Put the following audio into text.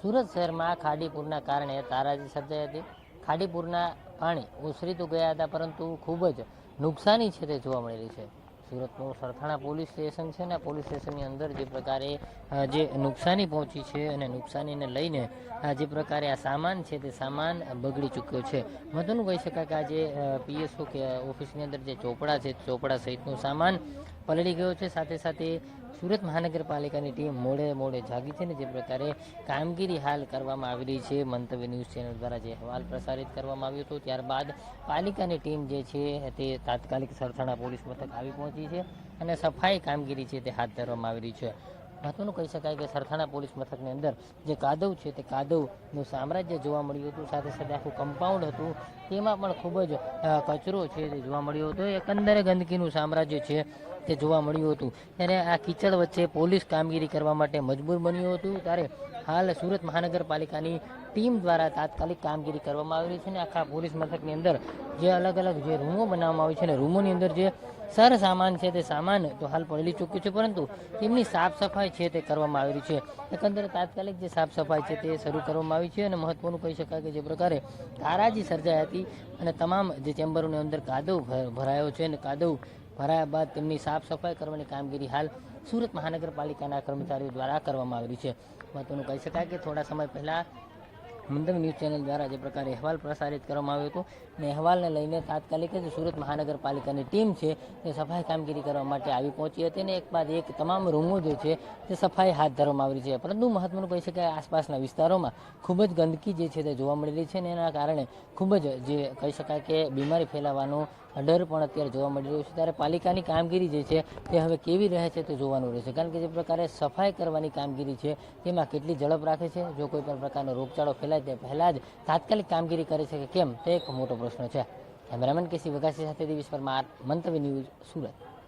સુરત શહેરમાં ખાડીપુરના કારણે તારાજી સર્જાઈ હતી. ખાડીપુરના પાણી ઓસરી તો ગયા હતા, પરંતુ ખૂબ જ નુકસાની છે તે જોવા મળી રહી છે. સુરતનું સરથાણા પોલીસ સ્ટેશન છે ને, પોલીસ સ્ટેશનની અંદર જે પ્રકારે જે નુકસાની પહોંચી છે અને નુકસાનીને લઈને જે પ્રકારે આ સામાન છે તે સામાન બગડી ચૂક્યો છે. મહત્વનું કહી શકાય કે આ જે પીએસઓ કે ઓફિસની અંદર જે ચોપડા છે, ચોપડા સહિતનું સામાન પલળી ગયો છે. સાથે સાથે સુરત મહાનગરપાલિકાની ટીમ મોડે જાગી છે ને જે પ્રકારે કામગીરી હાલ કરવામાં આવી રહી છે. મંતવ્ય ન્યૂઝ ચેનલ દ્વારા જે અહેવાલ પ્રસારિત કરવામાં આવ્યો હતો, ત્યારબાદ પાલિકાની ટીમ જે છે તે તાત્કાલિક સરથાણા પોલીસ મથક આવી પહોંચી છે અને સફાઈ કામગીરી છે તે હાથ ધરવામાં આવી રહી છે. મહત્વનું કહી શકાય કે સરથાણા પોલીસ મથકની અંદર જે કાદવ છે તે કાદવનું સામ્રાજ્ય જોવા મળ્યું હતું. સાથે સાથે આખું કમ્પાઉન્ડ હતું, તેમાં પણ ખૂબ જ કચરો છે તે જોવા મળ્યો હતો. એકંદરે ગંદકીનું સામ્રાજ્ય છે તે જોવા મળ્યું હતું. ત્યારે આ કીચડ વચ્ચે પોલીસ કામગીરી કરવા માટે મજબૂર બન્યું હતું. ત્યારે હાલ સુરત મહાનગરપાલિકાની ટીમ દ્વારા તાત્કાલિક કામગીરી કરવામાં આવી રહી છે અને આખા પોલીસ મથકની અંદર જે અલગ અલગ જે રૂમો બનાવવામાં આવી છે ને રૂમોની અંદર જે સર સામાન છે તે સામાન તો હાલ પલળી ચૂક્યું છે, પરંતુ તેમની સાફ સફાઈ છે તે કરવામાં આવી રહી છે. એકંદરે તાત્કાલિક જે સાફ સફાઈ છે તે શરૂ કરવામાં આવી છે અને મહત્વનું કહી શકાય કે જે પ્રકારે તારાજી સર્જાઈ હતી અને તમામ જે ચેમ્બરોની અંદર કાદવ ભરાયો છે અને કાદવ ભરાયા બાદ તેમની સાફ સફાઈ કરવાની કામગીરી હાલ સુરત મહાનગરપાલિકાના કર્મચારીઓ દ્વારા કરવામાં આવી રહી છે. મહત્વનું કહી શકાય કે થોડા સમય પહેલાં મંતવ્ય ન્યૂઝ ચેનલ દ્વારા જે પ્રકારે અહેવાલ પ્રસારિત કરવામાં આવ્યો હતો અને અહેવાલને લઈને તાત્કાલિક જ સુરત મહાનગરપાલિકાની ટીમ છે તે સફાઈ કામગીરી કરવા માટે આવી પહોંચી હતી અને એક બાદ એક તમામ રૂમો જે છે તે સફાઈ હાથ ધરવામાં આવી છે. પરંતુ મહત્વનું કહી શકાય આસપાસના વિસ્તારોમાં ખૂબ જ ગંદકી જે છે તે જોવા મળી રહી છે અને એના કારણે ખૂબ જ જે કહી શકાય કે બીમારી ફેલાવાનો ડર પણ અત્યારે જોવા મળી રહ્યો છે. ત્યારે પાલિકાની કામગીરી જે છે તે હવે કેવી રહે છે તે જોવાનું રહેશે, કારણ કે જે પ્રકારે સફાઈ કરવાની કામગીરી છે તેમાં કેટલી ઝડપ રાખે છે, જો કોઈ પણ પ્રકારનો રોગચાળો ફેલાય તે પહેલાં જ તાત્કાલિક કામગીરી કરે છે કે કેમ, તે એક મોટો પ્રશ્ન છે. કેમેરામેન કેસી વગાસી સાથે દિવેશ પરમાર, મંતવ્ય ન્યૂઝ, સુરત.